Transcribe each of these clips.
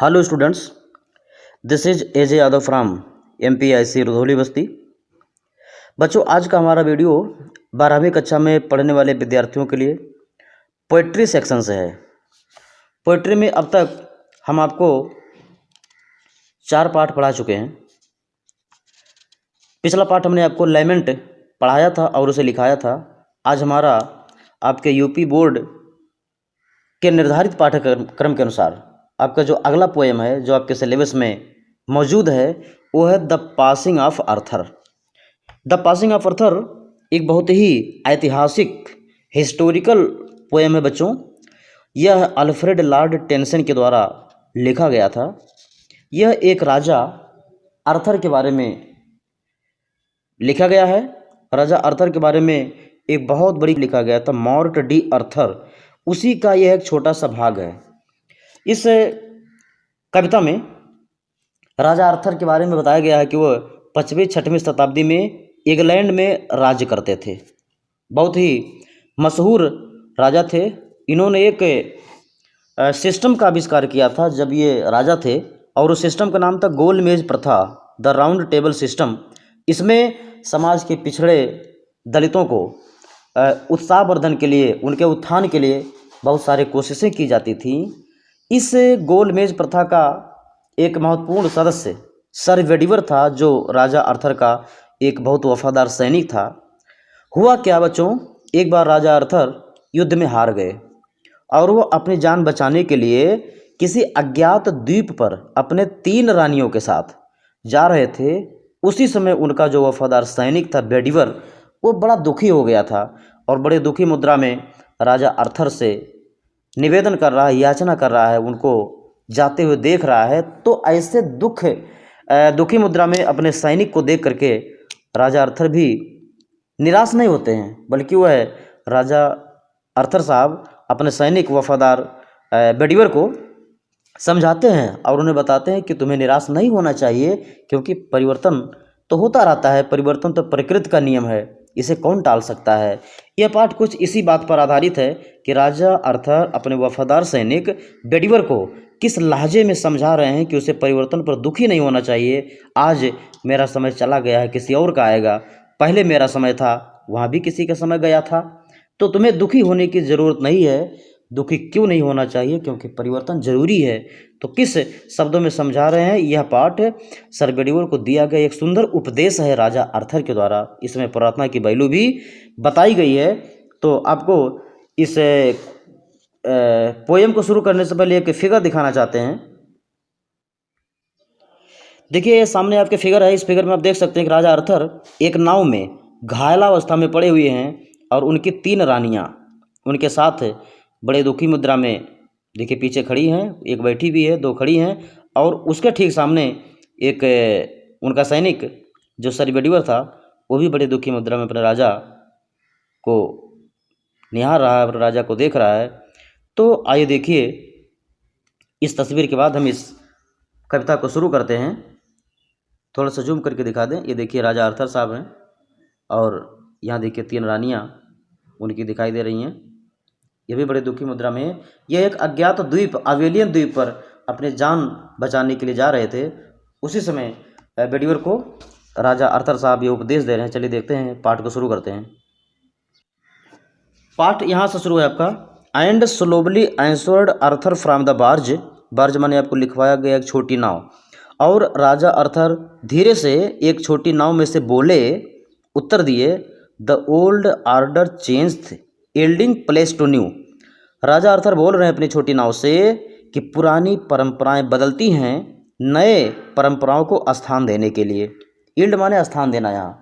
Hello students, this is AJ Yadav from MPIC Rudhauli बस्ती। बच्चों, आज का हमारा वीडियो 12वीं कक्षा में पढ़ने वाले विद्यार्थियों के लिए पोइट्री सेक्शन से है। पोइट्री में अब तक हम आपको 4 पाठ पढ़ा चुके हैं। पिछला पाठ हमने आपको लेमेंट पढ़ाया था और उसे लिखाया था। आज हमारा आपके यूपी बोर्ड के निर्धारित पाठ्यक्रम के अनुसार आपका जो अगला पोएम है जो आपके सिलेबस में मौजूद है वो है the passing of Arthur. The passing of Arthur एक बहुत ही ऐतिहासिक हिस्टोरिकल पोएम है बच्चों। यह अल्फ्रेड लॉर्ड टेनिसन के द्वारा लिखा गया था। यह एक राजा आर्थर के बारे में लिखा गया है। राजा आर्थर के बारे में एक बहुत बड़ी लिखा गया था, मॉर्ट डी आर्थर। उसी का यह एक छोटा सा भाग है। इस कविता में राजा आर्थर के बारे में बताया गया है कि वह 5वीं-6वीं शताब्दी में इंग्लैंड में राज्य करते थे। बहुत ही मशहूर राजा थे। इन्होंने एक सिस्टम का आविष्कार किया था जब ये राजा थे, और उस सिस्टम का नाम था गोल मेज प्रथा, द राउंड टेबल सिस्टम। इसमें समाज के पिछड़े दलितों को उत्साहवर्धन के लिए, उनके उत्थान के लिए बहुत सारे कोशिशें की जाती थी। इस गोल मेज प्रथा का एक महत्वपूर्ण सदस्य सर वेडिवर था, जो राजा आर्थर का एक बहुत वफादार सैनिक था। हुआ क्या बच्चों, एक बार राजा आर्थर युद्ध में हार गए और वो अपनी जान बचाने के लिए किसी अज्ञात द्वीप पर अपने 3 रानियों के साथ जा रहे थे। उसी समय उनका जो वफादार सैनिक था वेडिवर, वो बड़ा दुखी हो गया था और बड़े दुखी मुद्रा में राजा आर्थर से निवेदन कर रहा है, याचना कर रहा है, उनको जाते हुए देख रहा है। तो ऐसे दुखी मुद्रा में अपने सैनिक को देख करके राजा आर्थर भी निराश नहीं होते हैं, बल्कि वह राजा आर्थर साहब अपने सैनिक वफादार वेडिवर को समझाते हैं और उन्हें बताते हैं कि तुम्हें निराश नहीं होना चाहिए, क्योंकि परिवर्तन तो होता रहता है, परिवर्तन तो प्रकृति का नियम है, इसे कौन टाल सकता है। यह पाठ कुछ इसी बात पर आधारित है कि राजा आर्थर अपने वफादार सैनिक वेडिवर को किस लहजे में समझा रहे हैं कि उसे परिवर्तन पर दुखी नहीं होना चाहिए। आज मेरा समय चला गया है, किसी और का आएगा। पहले मेरा समय था, वहाँ भी किसी का समय गया था, तो तुम्हें दुखी होने की ज़रूरत नहीं है। दुखी क्यों नहीं होना चाहिए, क्योंकि परिवर्तन जरूरी है। तो किस शब्दों में समझा रहे हैं, यह पाठ सर वेडिवर को दिया गया एक सुंदर उपदेश है राजा आर्थर के द्वारा। इसमें प्रार्थना की वैल्यू भी बताई गई है। तो आपको इस पोएम को शुरू करने से पहले एक फिगर दिखाना चाहते हैं। देखिए, ये सामने आपके फिगर है। इस फिगर में आप देख सकते हैं कि राजा आर्थर एक नाव में घायलावस्था में पड़े हुए हैं और उनकी 3 रानियां उनके साथ बड़े दुखी मुद्रा में देखिए पीछे खड़ी हैं। एक बैठी भी है, 2 खड़ी हैं, और उसके ठीक सामने एक उनका सैनिक जो सर वेडिवर था, वो भी बड़े दुखी मुद्रा में अपने राजा को निहार रहा है, अपने राजा को देख रहा है। तो आइए देखिए, इस तस्वीर के बाद हम इस कविता को शुरू करते हैं। थोड़ा सा जूम करके दिखा दें। ये देखिए राजा आर्थर साहब हैं और यहाँ देखिए 3 रानियाँ उनकी दिखाई दे रही हैं। ये भी बड़े दुखी मुद्रा में है। यह एक अज्ञात द्वीप, अवेलियन द्वीप पर अपने जान बचाने के लिए जा रहे थे। उसी समय वेडिवर को राजा आर्थर साहब ये उपदेश दे रहे हैं। चलिए देखते हैं, पाठ को शुरू करते हैं। पाठ यहाँ से शुरू है आपका। And slowly answered Arthur from the barge. Barge माने आपको लिखवाया गया एक छोटी नाव। और राजा आर्थर धीरे से एक छोटी नाव में से बोले, उत्तर दिए, the old order changed yielding place to new. राजा आर्थर बोल रहे हैं अपनी छोटी नाव से कि पुरानी परंपराएं बदलती हैं नए परंपराओं को स्थान देने के लिए। यील्ड माने स्थान देना यहाँ।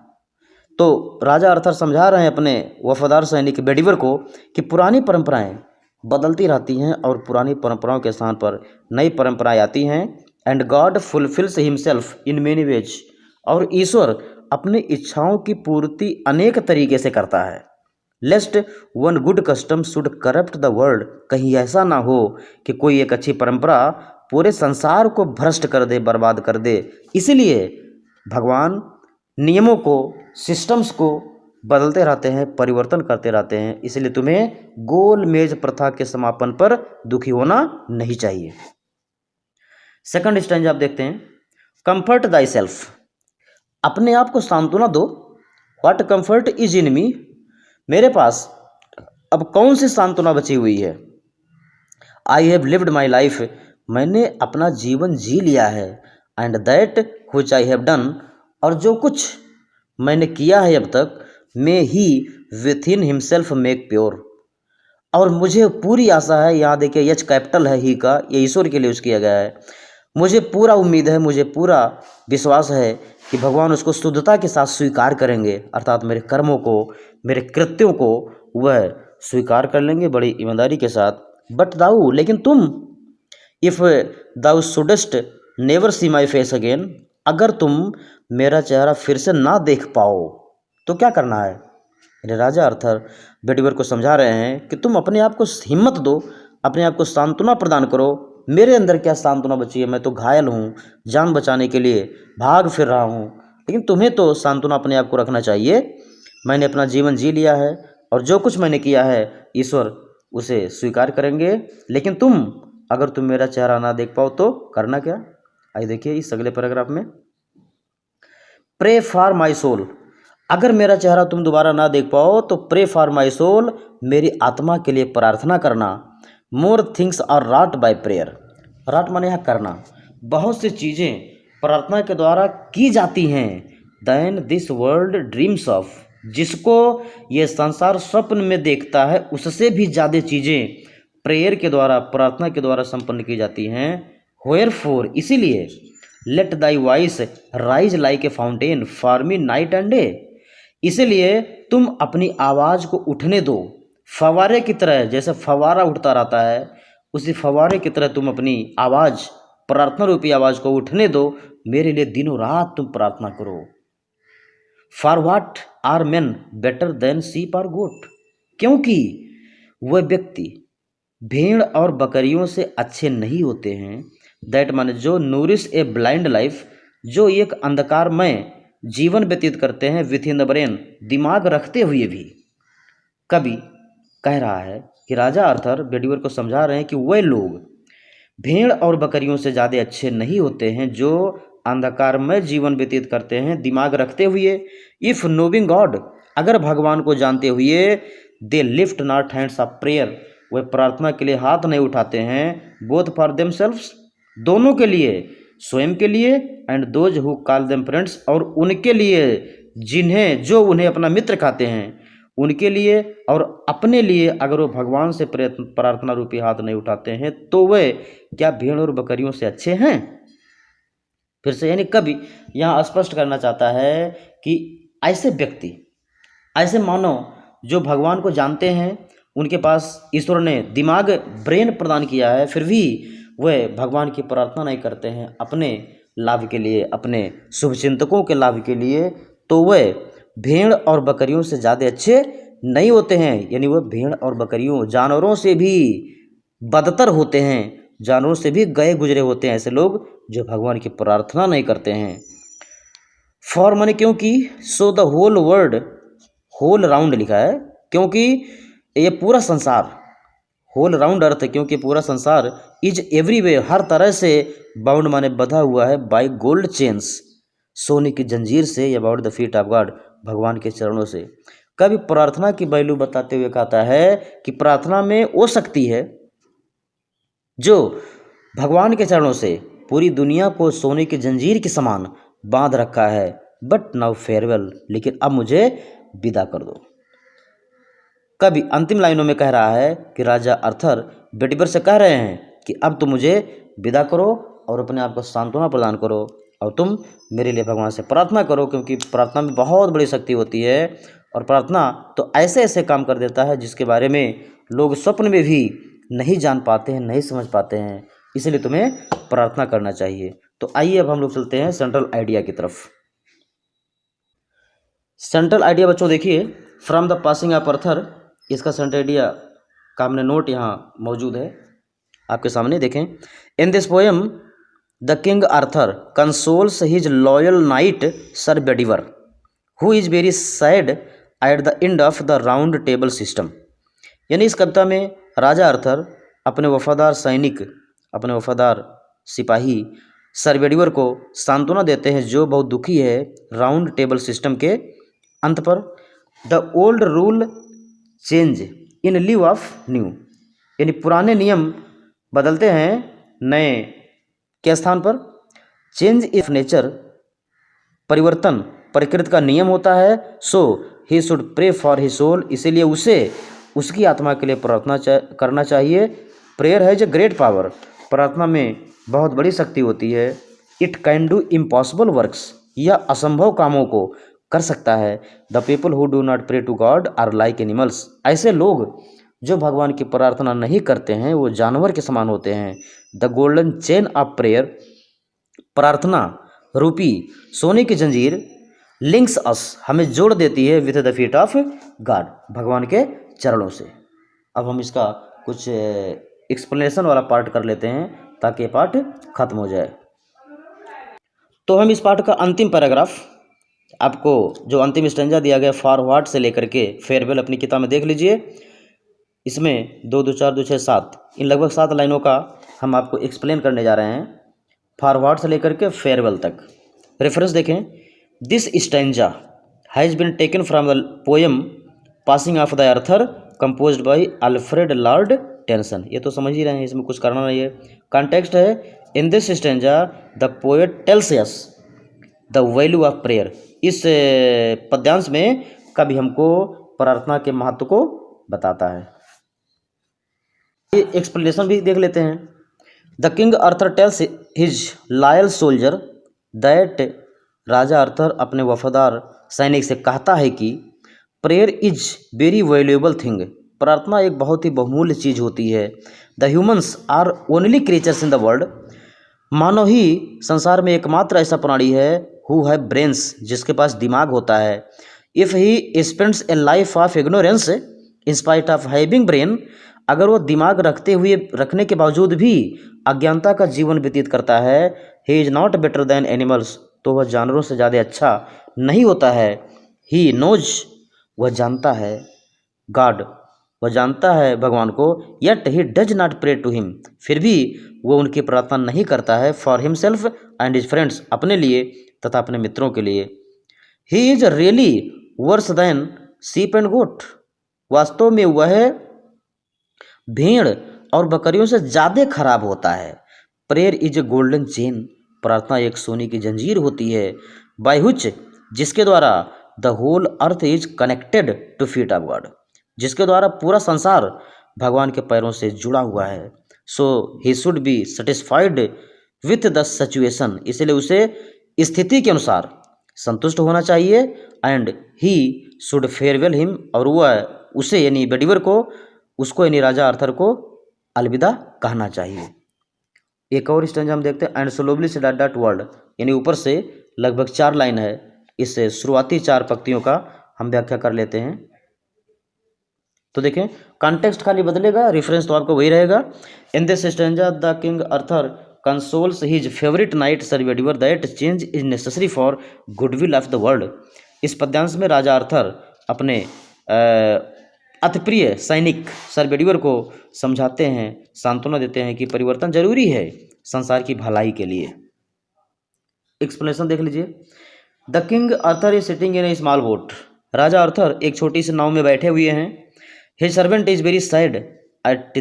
तो राजा आर्थर समझा रहे हैं अपने वफादार सैनिक वेडिवर को कि पुरानी परंपराएं बदलती रहती हैं और पुरानी परंपराओं के स्थान पर नई परंपराएं आती हैं। And God fulfils himself in many ways. और ईश्वर अपनी इच्छाओं की पूर्ति अनेक तरीके से करता है। Lest one good custom should corrupt the world. कहीं ऐसा ना हो कि कोई एक अच्छी परंपरा पूरे संसार को भ्रष्ट कर दे, बर्बाद कर दे। इसलिए भगवान नियमों को, सिस्टम्स को बदलते रहते हैं, परिवर्तन करते रहते हैं। इसलिए तुम्हें गोल मेज प्रथा के समापन पर दुखी होना नहीं चाहिए। सेकंड स्टैंजा आप देखते हैं, कंफर्ट दाई सेल्फ, अपने आप को सांत्वना दो। What comfort is in me, मेरे पास अब कौन सी सांत्वना बची हुई है। I have lived my life, मैंने अपना जीवन जी लिया है। And that which I have done, और जो कुछ मैंने किया है अब तक, may he within himself make pure, और मुझे पूरी आशा है, यहाँ देखिए एच कैपिटल है ही का, ये ईश्वर के लिए यूज़ किया गया है। मुझे पूरा उम्मीद है, मुझे पूरा विश्वास है कि भगवान उसको शुद्धता के साथ स्वीकार करेंगे, अर्थात मेरे कर्मों को, मेरे कृत्यों को वह स्वीकार कर लेंगे बड़ी ईमानदारी के साथ। बट दाऊ, लेकिन तुम, if thou shouldst never see my face again, अगर तुम मेरा चेहरा फिर से ना देख पाओ तो क्या करना है। यानी राजा अर्थर बेडीवर को समझा रहे हैं कि तुम अपने आप को हिम्मत दो, अपने आप को सांत्वना प्रदान करो। मेरे अंदर क्या सांत्वना बची है, मैं तो घायल हूँ, जान बचाने के लिए भाग फिर रहा हूँ, लेकिन तुम्हें तो सांत्वना अपने आप को रखना चाहिए। मैंने अपना जीवन जी लिया है और जो कुछ मैंने किया है ईश्वर उसे स्वीकार करेंगे, लेकिन अगर तुम मेरा चेहरा ना देख पाओ तो करना क्या। आइए देखिए इस अगले पैराग्राफ में, प्रे फॉर माई सोल, अगर मेरा चेहरा तुम दोबारा ना देख पाओ तो प्रे फॉर माई सोल, मेरी आत्मा के लिए प्रार्थना करना। More things are wrought by prayer, wrought माने यहाँ करना, बहुत सी चीज़ें प्रार्थना के द्वारा की जाती हैं। Then this world dreams of, जिसको ये संसार स्वप्न में देखता है उससे भी ज़्यादा चीज़ें प्रेयर के द्वारा, प्रार्थना के द्वारा संपन्न की जाती हैं। वेयर फोर, इसीलिए let thy voice rise like a fountain for me night and day, इसलिए तुम अपनी आवाज़ को उठने दो फवारे की तरह, जैसे फवारा उठता रहता है उसी फवारे की तरह तुम अपनी आवाज़, प्रार्थना रूपी आवाज़ को उठने दो। मेरे लिए दिनों रात तुम प्रार्थना करो। For what are men better than sheep or goat, क्योंकि वह व्यक्ति भेड़ और बकरियों से अच्छे नहीं होते हैं। दैट माने जो नूरिश ए ब्लाइंड लाइफ, जो एक अंधकारमय जीवन व्यतीत करते हैं विथ इन द ब्रेन, दिमाग रखते हुए भी। कवि कह रहा है कि राजा अर्थर बेडीवर को समझा रहे हैं कि वह लोग भेड़ और बकरियों से ज़्यादा अच्छे नहीं होते हैं जो अंधकारमय जीवन व्यतीत करते हैं दिमाग रखते हुए। इफ़ नोविंग गॉड, अगर भगवान को जानते हुए, they lift not hands of prayer, वह प्रार्थना के लिए हाथ नहीं उठाते हैं। बोथ फॉर देमसेल्व्स, दोनों के लिए, स्वयं के लिए, and those who call them friends, और उनके लिए जिन्हें, जो उन्हें अपना मित्र कहते हैं उनके लिए, और अपने लिए अगर वो भगवान से प्रार्थना रूपी हाथ नहीं उठाते हैं तो वे क्या भेड़ और बकरियों से अच्छे हैं। फिर से यानी कवि यहाँ स्पष्ट करना चाहता है कि ऐसे व्यक्ति, ऐसे मानव जो भगवान को जानते हैं, उनके पास ईश्वर ने दिमाग, ब्रेन प्रदान किया है, फिर भी वह भगवान की प्रार्थना नहीं करते हैं अपने लाभ के लिए, अपने शुभचिंतकों के लाभ के लिए, तो वह भेड़ और बकरियों से ज़्यादा अच्छे नहीं होते हैं। यानी वह भेड़ और बकरियों, जानवरों से भी बदतर होते हैं, जानवरों से भी गए गुजरे होते हैं ऐसे लोग जो भगवान की प्रार्थना नहीं करते हैं। फॉर माने क्योंकि, so the whole world, whole round लिखा है क्योंकि ये पूरा संसार, होल राउंड अर्थ, क्योंकि पूरा संसार, इज एवरीवे, हर तरह से, बाउंड माने बधा हुआ है, बाय गोल्ड चेन्स, सोने की जंजीर से, about the feet of God, भगवान के चरणों से। कभी प्रार्थना की वैल्यू बताते हुए कहता है कि प्रार्थना में वो शक्ति है जो भगवान के चरणों से पूरी दुनिया को सोने की जंजीर के समान बांध रखा है। बट नाउ फेयरवेल, लेकिन अब मुझे विदा कर दो। कभी अंतिम लाइनों में कह रहा है कि राजा अर्थर बेडीवर से कह रहे हैं कि अब तुम मुझे विदा करो और अपने आप को सांत्वना प्रदान करो, और तुम मेरे लिए भगवान से प्रार्थना करो, क्योंकि प्रार्थना में बहुत बड़ी शक्ति होती है, और प्रार्थना तो ऐसे ऐसे काम कर देता है जिसके बारे में लोग स्वप्न में भी नहीं जान पाते हैं, नहीं समझ पाते हैं, इसलिए तुम्हें प्रार्थना करना चाहिए। तो आइए अब हम लोग चलते हैं सेंट्रल आइडिया की तरफ। सेंट्रल आइडिया बच्चों देखिए, फ्रॉम द पासिंग ऑफ अर्थर, इसका सेंट्रल आइडिया का हमने नोट यहाँ मौजूद है आपके सामने, देखें। In this poem the king Arthur consoles his loyal knight Sir Bedivere, who is very sad at the end of the round table system. यानी इस कविता में राजा अर्थर अपने वफादार सैनिक, अपने वफादार सिपाही सर्वेडिवर को सांत्वना देते हैं जो बहुत दुखी है राउंड टेबल सिस्टम के अंत पर। The old rule change in leave of new, यानी पुराने नियम बदलते हैं नए के स्थान पर। चेंज इफ नेचर, परिवर्तन प्रकृति का नियम होता है। So he should pray for his soul, इसीलिए उसे उसकी आत्मा के लिए प्रार्थना करना चाहिए। Prayer has a great power, प्रार्थना में बहुत बड़ी शक्ति होती है। It can do impossible works, यह असंभव कामों को कर सकता है। The people who do not pray to God are like animals, ऐसे लोग जो भगवान की प्रार्थना नहीं करते हैं वो जानवर के समान होते हैं। The golden chain of prayer, प्रार्थना रूपी सोने की जंजीर, लिंक्स अस, हमें जोड़ देती है with the feet of God, भगवान के चरणों से। अब हम इसका कुछ एक्सप्लेनेशन वाला पार्ट कर लेते हैं ताकि ये पार्ट खत्म हो जाए। तो हम इस पार्ट का अंतिम पैराग्राफ, आपको जो अंतिम स्टेंजा दिया गया फॉरवर्ड से लेकर के फेयरवेल, अपनी किताब में देख लीजिए। इसमें 2 2 4 2 6 7 इन लगभग 7 लाइनों का हम आपको एक्सप्लेन करने जा रहे हैं, फॉरवर्ड से लेकर के फेयरवेल तक। रेफरेंस देखें, this stanza has been taken from the poem passing of the Arthur composed by Alfred Lord Tennyson. ये तो समझ ही रहे हैं, इसमें कुछ करना नहीं है। कॉन्टेक्स्ट है, इन this stanza the poet tells us the value of prayer. इस पद्यांश में कवि हमको प्रार्थना के महत्व को बताता है। ये एक्सप्लेनेशन भी देख लेते हैं। The king Arthur tells his loyal soldier that, राजा अर्थर अपने वफादार सैनिक से कहता है कि prayer is very valuable thing, प्रार्थना एक बहुत ही बहुमूल्य चीज़ होती है। The humans are only creatures in the world, मानव ही संसार में एकमात्र ऐसा प्राणी है हु हैव ब्रेन्स, जिसके पास दिमाग होता है। If he spends A life of ignorance in spite of having brain, अगर वो दिमाग रखने के बावजूद भी अज्ञानता का जीवन व्यतीत करता है, he is not better than animals, तो वह जानवरों से ज़्यादा अच्छा नहीं होता है। ही नोज, वह जानता है, गॉड, वह जानता है भगवान को। Yet he does not pray to him, फिर भी वो उनकी प्रार्थना नहीं करता है। For himself and his friends, अपने लिए तथा अपने मित्रों के लिए। He is really worse than sheep and goat, वास्तव में वह भेड़ और बकरियों से ज़्यादा खराब होता है। Prayer is a golden chain, प्रार्थना एक सोने की जंजीर होती है। बाय हुच, जिसके द्वारा the whole earth is connected to feet of God, जिसके द्वारा पूरा संसार भगवान के पैरों से जुड़ा हुआ है। So he should be satisfied with the situation, इसलिए उसे स्थिति के अनुसार संतुष्ट होना चाहिए। And he should farewell him, और वह उसे यानी बेडिवर को, उसको यानी राजा आर्थर को अलविदा कहना चाहिए। एक और स्टेंजा हम देखते हैं, एंड स्लोली से डॉट वर्ड, यानी ऊपर से लगभग 4 लाइन है, इस शुरुआती 4 पंक्तियों का हम व्याख्या कर लेते हैं। तो देखें, कॉन्टेक्स्ट खाली बदलेगा, रेफरेंस तो आपको वही रहेगा। In this stanza the king Arthur consoles his favourite knight Sir Bedivere that change is necessary for goodwill of the world. इस पद्यांश में राजा आर्थर अपने अतिप्रिय सैनिक सर बेडिवर को समझाते हैं, सांत्वना देते हैं कि परिवर्तन जरूरी है संसार की भलाई के लिए। एक्सप्लेनेशन देख लीजिए। The king Arthur is sitting in a small boat, राजा अर्थर एक छोटी सी नाव में बैठे हुए हैं। His servant is very sad at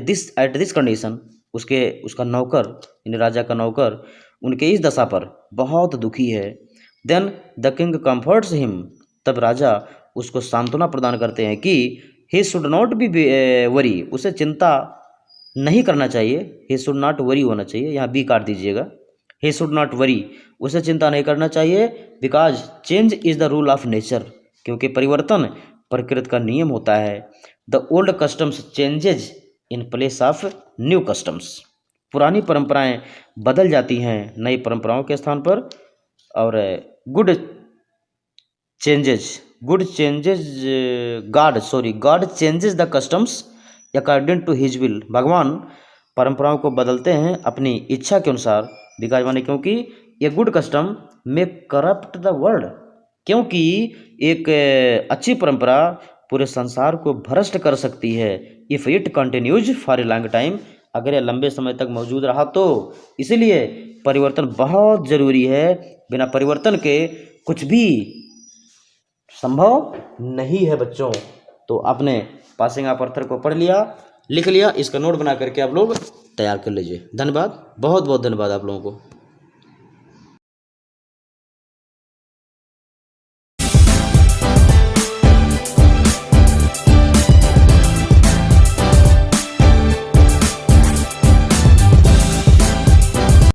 this condition, उसका नौकर यानी राजा का नौकर उनके इस दशा पर बहुत दुखी है। Then the king comforts him, तब राजा उसको सांत्वना प्रदान करते हैं कि he should not be worry, उसे चिंता नहीं करना चाहिए। ही शुड नॉट वरी होना चाहिए, यहाँ बी काट दीजिएगा। ही शुड नॉट वरी, उसे चिंता नहीं करना चाहिए। Because change is the rule of nature, क्योंकि परिवर्तन प्रकृति का नियम होता है। The old customs changes in place of new customs, पुरानी परंपराएं बदल जाती हैं नई परंपराओं के स्थान पर। और God changes the customs according to his will, भगवान परंपराओं को बदलते हैं अपनी इच्छा के अनुसार। बिकॉज माने क्योंकि ये गुड कस्टम में करप्ट द वर्ल्ड, क्योंकि एक अच्छी परंपरा पूरे संसार को भ्रष्ट कर सकती है। If it continues for a long time, अगर यह लंबे समय तक मौजूद रहा तो। इसलिए परिवर्तन बहुत ज़रूरी है, बिना परिवर्तन के कुछ भी संभव नहीं है बच्चों। तो आपने पासिंग ऑफ अर्थर को पढ़ लिया, लिख लिया, इसका नोट बना करके आप लोग तैयार कर लीजिए। धन्यवाद, बहुत बहुत धन्यवाद आप लोगों को।